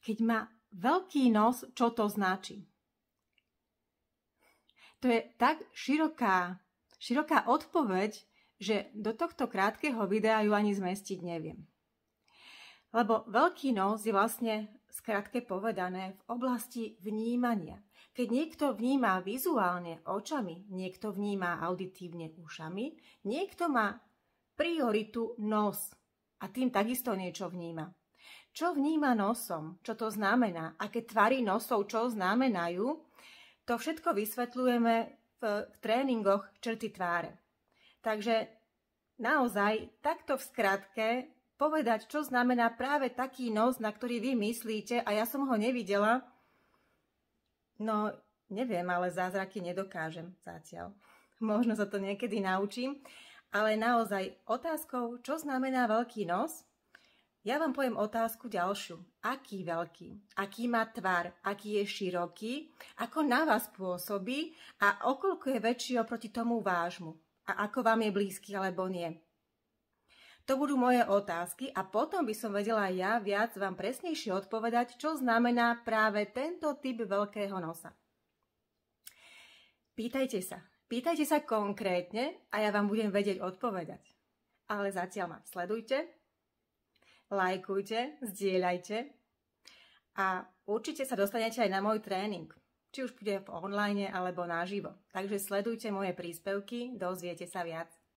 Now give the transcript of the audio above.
Keď má veľký nos, čo to značí? To je tak široká odpoveď, že do tohto krátkeho videa ju ani zmestiť neviem. Lebo veľký nos je vlastne skrátke povedané v oblasti vnímania. Keď niekto vníma vizuálne očami, niekto vníma auditívne ušami, niekto má prioritu nos a tým takisto niečo vníma. Čo vníma nosom? Čo to znamená? Aké tvary nosov čo znamenajú? To všetko vysvetľujeme v tréningoch črty tváre. Takže naozaj takto v skratke povedať, čo znamená práve taký nos, na ktorý vy myslíte a ja som ho nevidela, no neviem, ale zázraky nedokážem zatiaľ. Možno sa to niekedy naučím, ale naozaj otázkou, čo znamená veľký nos, ja vám poviem otázku ďalšiu. Aký veľký? Aký má tvar? Aký je široký? Ako na vás pôsobí? A okoľko je väčší oproti tomu vášmu? A ako vám je blízky alebo nie? To budú moje otázky a potom by som vedela ja viac vám presnejšie odpovedať, čo znamená práve tento typ veľkého nosa. Pýtajte sa konkrétne a ja vám budem vedieť odpovedať. Ale zatiaľ ma sledujte, lajkujte, zdieľajte a určite sa dostanete aj na môj tréning, či už bude v online alebo naživo. Takže sledujte moje príspevky, dozviete sa viac.